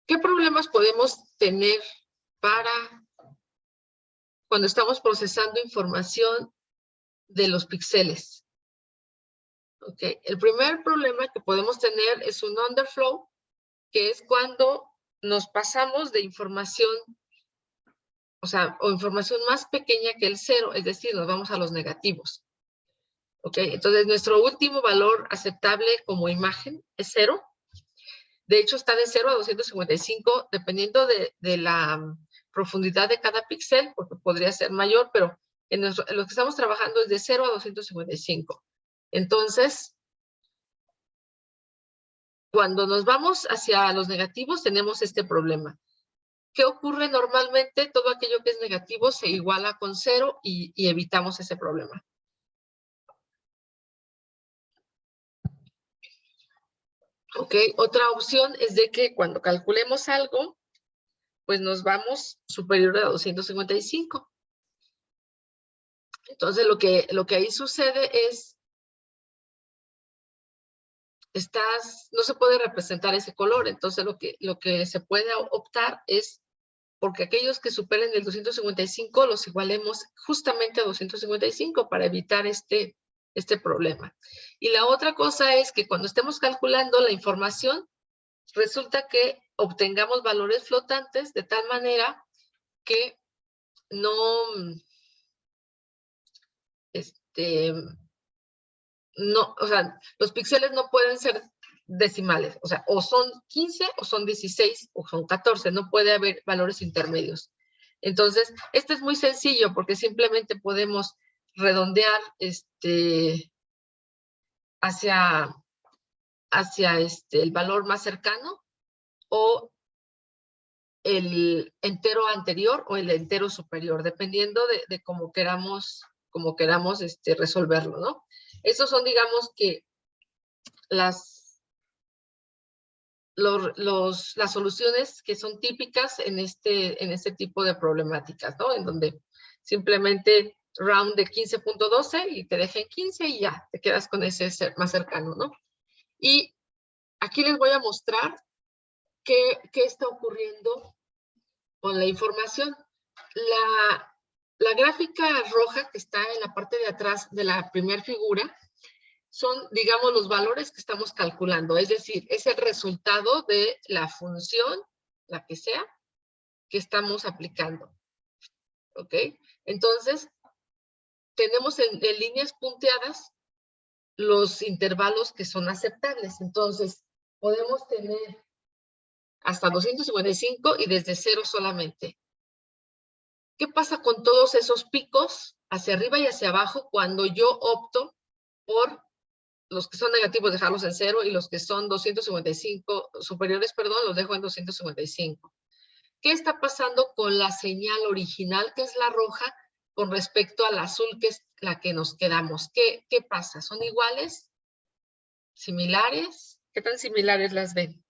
qué problemas podemos tener para cuando estamos procesando información de los píxeles? Okay. El primer problema que podemos tener es un underflow, que es cuando nos pasamos de información, o información más pequeña que el 0, es decir, nos vamos a los negativos. Ok, entonces nuestro último valor aceptable como imagen es 0. De hecho, está de 0 a 255, dependiendo de la profundidad de cada píxel, porque podría ser mayor, pero en lo que estamos trabajando es de 0 a 255. Entonces, cuando nos vamos hacia los negativos, tenemos este problema. ¿Qué ocurre normalmente? Todo aquello que es negativo se iguala con 0 y evitamos ese problema. Ok, otra opción es de que cuando calculemos algo, pues nos vamos superior a 255. Entonces, lo que ahí sucede es, no se puede representar ese color. Entonces, lo que se puede optar es porque aquellos que superen el 255 los igualemos justamente a 255 para evitar este problema. Y la otra cosa es que cuando estemos calculando la información, resulta que obtengamos valores flotantes de tal manera que no, no, o sea, los píxeles no pueden ser decimales, o sea, o son 15 o son 16 o son 14, no puede haber valores intermedios. Entonces, este es muy sencillo porque simplemente podemos redondear hacia el valor más cercano o el entero anterior o el entero superior, dependiendo de cómo queramos como queramos resolverlo, ¿no? Estos son, digamos que, las soluciones que son típicas en este tipo de problemáticas, ¿no? En donde simplemente round de 15.12 y te dejen 15 y ya, te quedas con ese más cercano, ¿no? Y aquí les voy a mostrar qué está ocurriendo con la información. La gráfica roja que está en la parte de atrás de la primera figura son, digamos, los valores que estamos calculando, es decir, es el resultado de la función, la que sea, que estamos aplicando. ¿Ok? Entonces, tenemos en líneas punteadas los intervalos que son aceptables. Entonces, podemos tener hasta 255 y desde 0 solamente. ¿Qué pasa con todos esos picos hacia arriba y hacia abajo cuando yo opto por los que son negativos dejarlos en 0 y los que son 255 superiores, perdón, los dejo en 255? ¿Qué está pasando con la señal original, que es la roja, con respecto al azul, que es la que nos quedamos? ¿Qué pasa? ¿Son iguales? ¿Similares? ¿Qué tan similares las ven?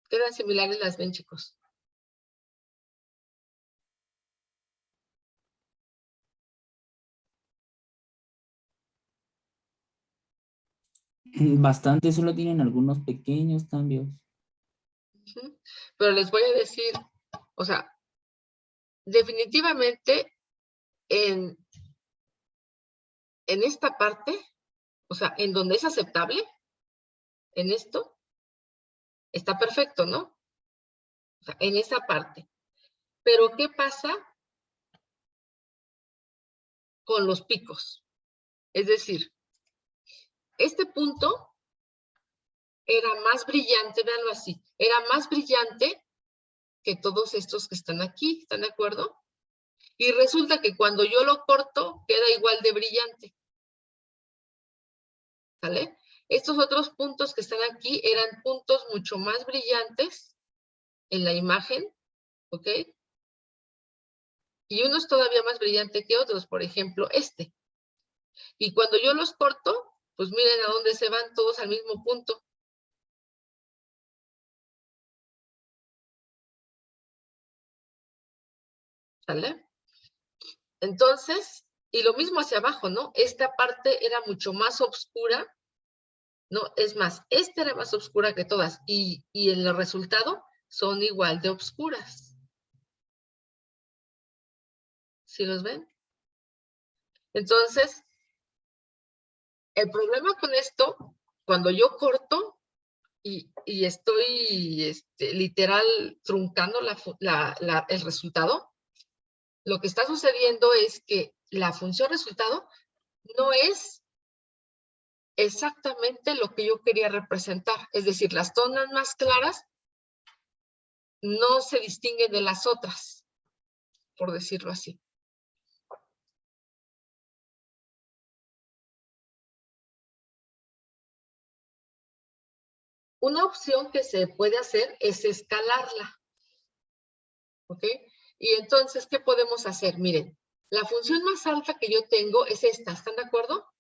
¿Qué tan similares las ven, chicos? Bastante, solo tienen algunos pequeños cambios. Pero les voy a decir, o sea, definitivamente en esta parte, o sea, en donde es aceptable, en esto, está perfecto, ¿no? O sea, en esa parte. Pero ¿qué pasa con los picos? Es decir, este punto era más brillante, véanlo así, era más brillante que todos estos que están aquí, ¿están de acuerdo? Y resulta que cuando yo lo corto, queda igual de brillante. ¿Sale? Estos otros puntos que están aquí eran puntos mucho más brillantes en la imagen, ¿ok? Y unos todavía más brillante que otros, por ejemplo, este. Y cuando yo los corto, pues miren a dónde se van, todos al mismo punto. ¿Sale? Entonces, y lo mismo hacia abajo, ¿no? Esta parte era mucho más oscura, ¿no? Es más, esta era más oscura que todas, y en el resultado son igual de oscuras. ¿Sí los ven? Entonces, el problema con esto, cuando yo corto y estoy literal truncando el resultado, lo que está sucediendo es que la función resultado no es exactamente lo que yo quería representar. Es decir, las zonas más claras no se distinguen de las otras, por decirlo así. Una opción que se puede hacer es escalarla. ¿Ok? Y entonces, ¿qué podemos hacer? Miren, la función más alta que yo tengo es esta, ¿están de acuerdo?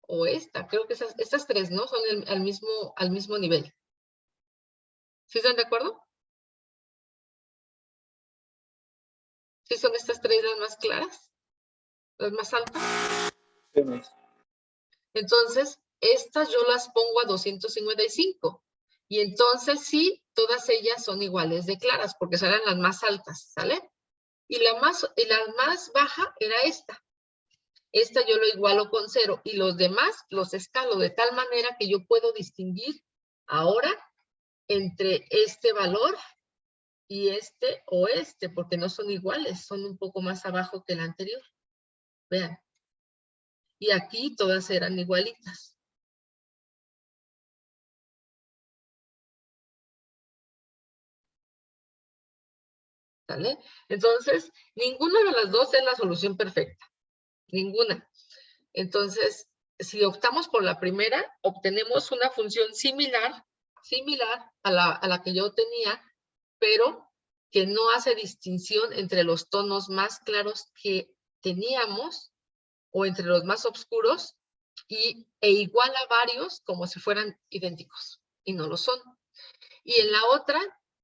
O esta, creo que estas tres, ¿no? Son al mismo nivel. ¿Sí están de acuerdo? ¿Sí son estas tres las más claras? ¿Las más altas? Sí. Entonces, estas yo las pongo a 255. Y entonces sí, todas ellas son iguales de claras, porque serán las más altas, ¿sale? Y la más baja era esta. Esta yo lo igualo con 0 y los demás los escalo de tal manera que yo puedo distinguir ahora entre este valor y este o este, porque no son iguales, son un poco más abajo que el anterior. Vean. Y aquí todas eran igualitas. ¿Sale? Entonces, ninguna de las dos es la solución perfecta. Ninguna. Entonces, si optamos por la primera, obtenemos una función similar a la que yo tenía, pero que no hace distinción entre los tonos más claros que teníamos o entre los más oscuros e iguala varios como si fueran idénticos, y no lo son. Y en la otra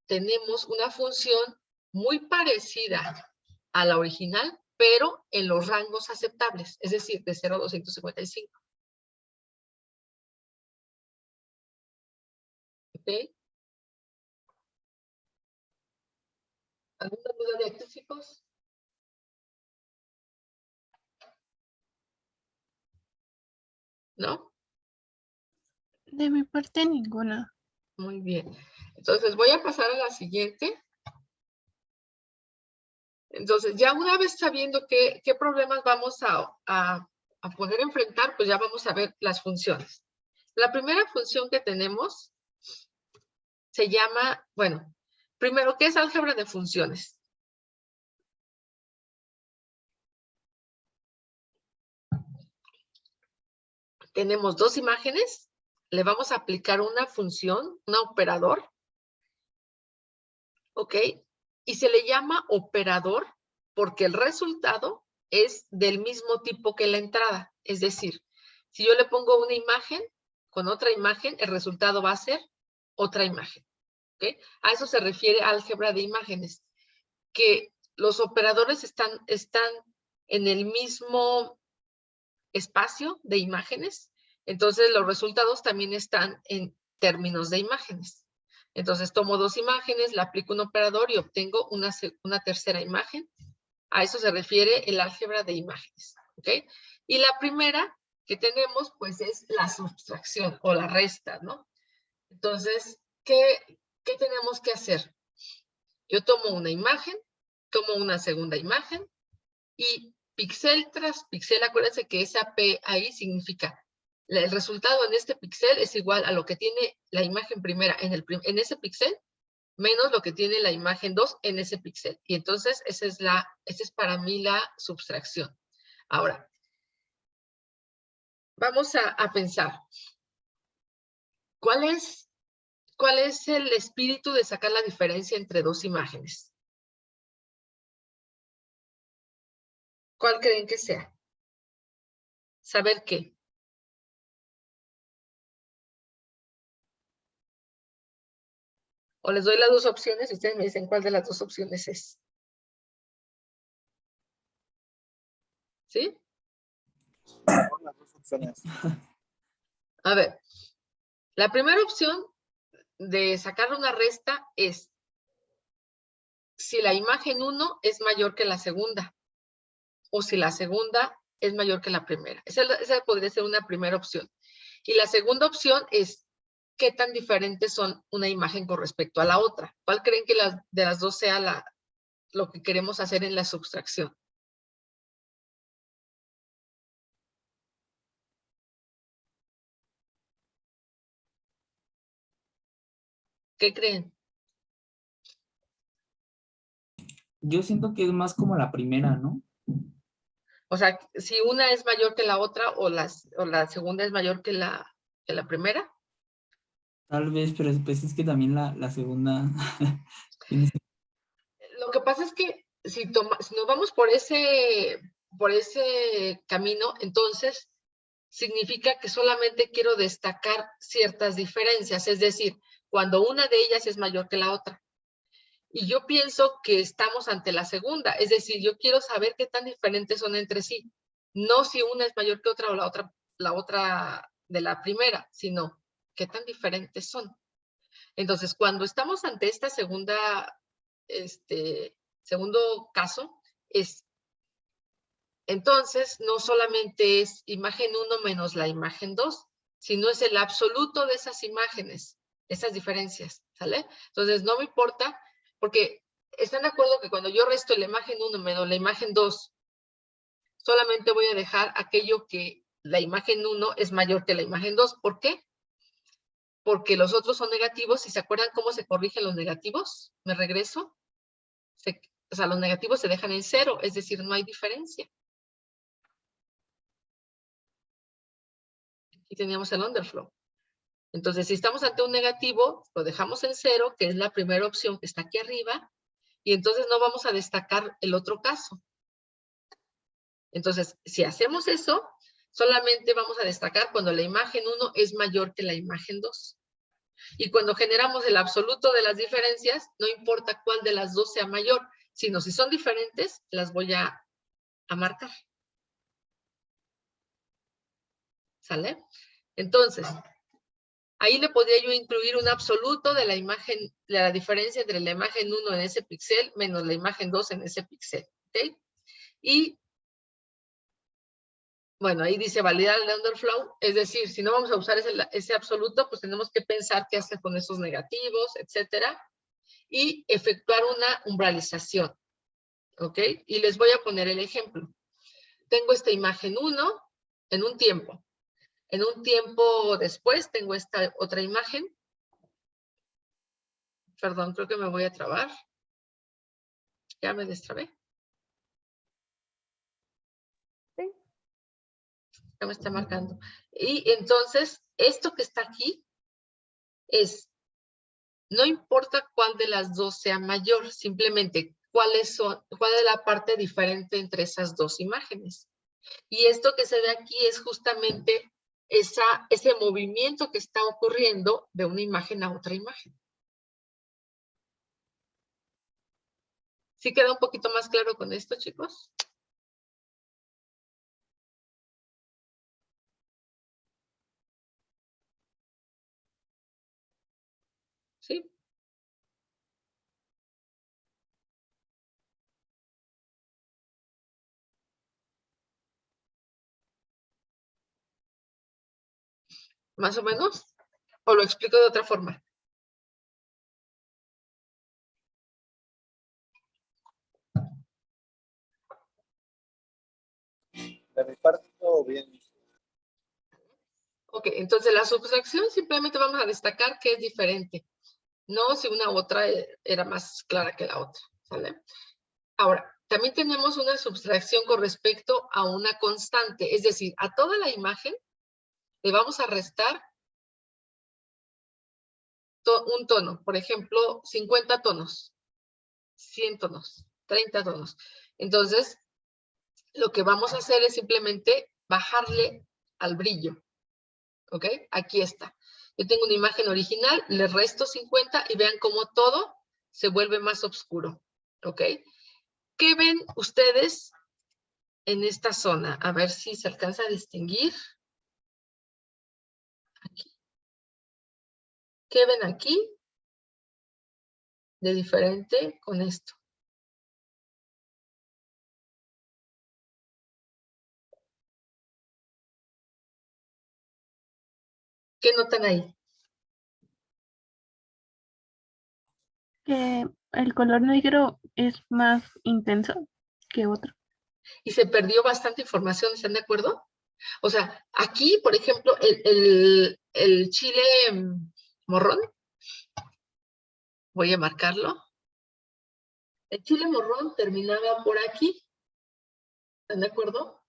tenemos una función muy parecida a la original, pero en los rangos aceptables, es decir, de 0 a 255. ¿Ok? ¿Alguna duda de aquí, chicos? ¿No? De mi parte, ninguna. Muy bien. Entonces voy a pasar a la siguiente. Entonces, ya una vez sabiendo qué problemas vamos a poder enfrentar, pues ya vamos a ver las funciones. La primera función que tenemos se llama, bueno, primero, ¿qué es álgebra de funciones? Tenemos dos imágenes, le vamos a aplicar una función, un operador, ¿ok? Y se le llama operador porque el resultado es del mismo tipo que la entrada. Es decir, si yo le pongo una imagen con otra imagen, el resultado va a ser otra imagen. ¿Ok? A eso se refiere álgebra de imágenes, que los operadores están en el mismo espacio de imágenes, entonces los resultados también están en términos de imágenes. Entonces tomo dos imágenes, le aplico un operador y obtengo una tercera imagen. A eso se refiere el álgebra de imágenes. ¿Ok? Y la primera que tenemos, pues, es la sustracción o la resta, ¿no? Entonces, ¿qué tenemos que hacer? Yo tomo una imagen, tomo una segunda imagen y píxel tras píxel, acuérdense que esa P ahí significa el resultado en este píxel es igual a lo que tiene la imagen primera en ese píxel menos lo que tiene la imagen 2 en ese píxel. Y entonces esa es para mí la subtracción. Ahora, vamos a pensar. ¿Cuál es el espíritu de sacar la diferencia entre dos imágenes? ¿Cuál creen que sea? ¿Saber qué? O les doy las dos opciones y ustedes me dicen cuál de las dos opciones es. ¿Sí? Las dos opciones. A ver, la primera opción de sacar una resta es si la imagen 1 es mayor que la segunda o si la segunda es mayor que la primera. Esa podría ser una primera opción. Y la segunda opción es qué tan diferentes son una imagen con respecto a la otra. ¿Cuál creen que de las dos sea lo que queremos hacer en la subtracción? ¿Qué creen? Yo siento que es más como la primera, ¿no? O sea, si una es mayor que la otra o la segunda es mayor que la primera. Tal vez, pero pues es que también la segunda tiene Lo que pasa es que si nos vamos por ese camino, entonces significa que solamente quiero destacar ciertas diferencias, es decir, cuando una de ellas es mayor que la otra. Y yo pienso que estamos ante la segunda, es decir, yo quiero saber qué tan diferentes son entre sí, no si una es mayor que otra o la otra de la primera, sino qué tan diferentes son. Entonces, cuando estamos ante esta segundo caso, entonces no solamente es imagen 1 menos la imagen 2, sino es el absoluto de esas imágenes, esas diferencias, ¿sale? Entonces no me importa, porque están de acuerdo que cuando yo resto la imagen 1 menos la imagen 2, solamente voy a dejar aquello que la imagen 1 es mayor que la imagen 2. ¿Por qué? Porque los otros son negativos. ¿Y se acuerdan cómo se corrigen los negativos? ¿Me regreso? O sea, los negativos se dejan en 0, es decir, no hay diferencia. y teníamos el underflow. Entonces, si estamos ante un negativo, lo dejamos en 0, que es la primera opción que está aquí arriba, y entonces no vamos a destacar el otro caso. Entonces, si hacemos eso, solamente vamos a destacar cuando la imagen 1 es mayor que la imagen 2. Y cuando generamos el absoluto de las diferencias, no importa cuál de las dos sea mayor, sino si son diferentes, las voy a marcar. ¿Sale? Entonces, ahí le podría yo incluir un absoluto de la imagen, de la diferencia entre la imagen 1 en ese píxel menos la imagen 2 en ese píxel. ¿Ok? Y, bueno, ahí dice validar el underflow, es decir, si no vamos a usar ese absoluto, pues tenemos que pensar qué hacer con esos negativos, etcétera, y efectuar una umbralización. ¿Ok? Y les voy a poner el ejemplo. Tengo esta imagen 1 en un tiempo. En un tiempo después tengo esta otra imagen. Perdón, creo que me voy a trabar. Ya me destrabé. Sí. Ya me está marcando. Y entonces, esto que está aquí es, no importa cuál de las dos sea mayor, simplemente cuál es la parte diferente entre esas dos imágenes. Y esto que se ve aquí es justamente ese movimiento que está ocurriendo de una imagen a otra imagen. ¿Sí queda un poquito más claro con esto, chicos? ¿Sí? ¿Más o menos? ¿O lo explico de otra forma? De mi parte, todo bien. Ok, entonces la subtracción simplemente vamos a destacar que es diferente. No si una u otra era más clara que la otra. ¿Sale? Ahora, también tenemos una subtracción con respecto a una constante. Es decir, a toda la imagen le vamos a restar un tono. Por ejemplo, 50 tonos, 100 tonos, 30 tonos. Entonces, lo que vamos a hacer es simplemente bajarle al brillo. ¿Ok? Aquí está. Yo tengo una imagen original, le resto 50 y vean cómo todo se vuelve más oscuro. ¿Ok? ¿Qué ven ustedes en esta zona? A ver si se alcanza a distinguir. Aquí. ¿Qué ven aquí de diferente con esto? ¿Qué notan ahí? Que el color negro es más intenso que otro. Y se perdió bastante información, ¿están de acuerdo? O sea, aquí, por ejemplo, el chile morrón, voy a marcarlo. El chile morrón terminaba por aquí, ¿están de acuerdo?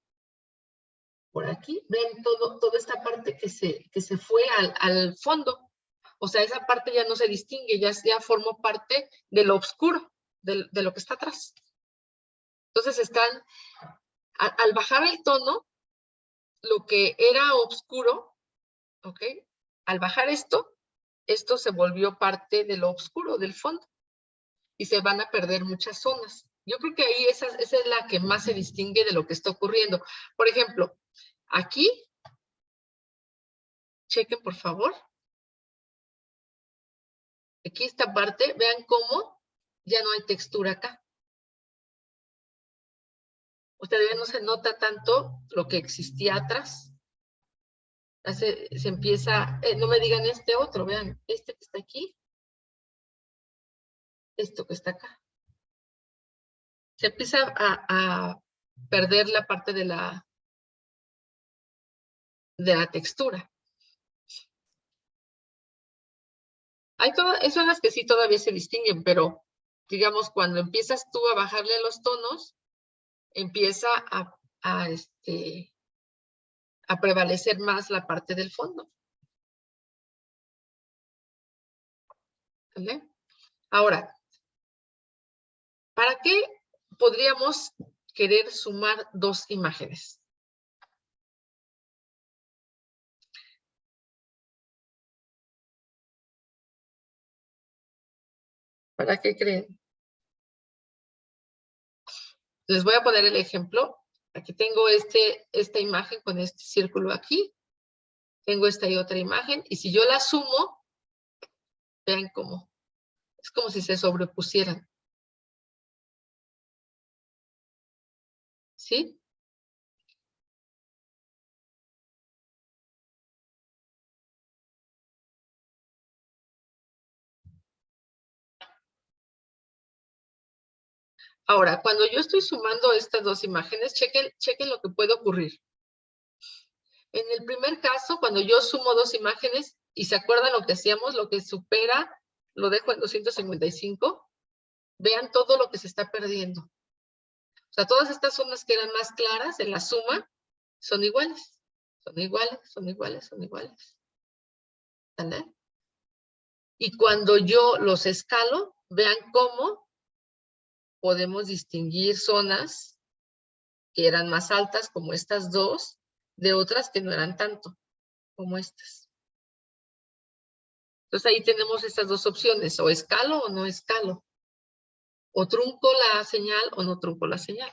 Por aquí, ven toda esta parte que se fue al fondo. O sea, esa parte ya no se distingue, ya formó parte de lo oscuro, de lo que está atrás. Entonces al bajar el tono, lo que era oscuro, ¿ok? Al bajar esto se volvió parte de lo oscuro, del fondo. Y se van a perder muchas zonas. Yo creo que ahí esa es la que más se distingue de lo que está ocurriendo. Por ejemplo, aquí, chequen por favor. Aquí esta parte, vean cómo ya no hay textura acá. O sea, ya no se nota tanto lo que existía atrás. Se empieza, no me digan este otro, vean, este que está aquí, esto que está acá. Se empieza a perder la parte de la textura. Hay son las que sí todavía se distinguen, pero digamos, cuando empiezas tú a bajarle los tonos, empieza a a prevalecer más la parte del fondo. ¿Vale? Ahora, ¿para qué podríamos querer sumar dos imágenes? ¿Para qué creen? Les voy a poner el ejemplo. Aquí tengo esta imagen con este círculo aquí. Tengo esta y otra imagen. Y si yo la sumo, vean cómo. Es como si se sobrepusieran. ¿Sí? Ahora, cuando yo estoy sumando estas dos imágenes, chequen lo que puede ocurrir. En el primer caso, cuando yo sumo dos imágenes, y se acuerdan lo que hacíamos, lo que supera, lo dejo en 255, vean todo lo que se está perdiendo. O sea, todas estas zonas que eran más claras en la suma, son iguales. Son iguales, son iguales, son iguales. ¿Vale? Y cuando yo los escalo, vean cómo podemos distinguir zonas que eran más altas, como estas dos, de otras que no eran tanto, como estas. Entonces ahí tenemos estas dos opciones, o escalo o no escalo. O trunco la señal o no trunco la señal.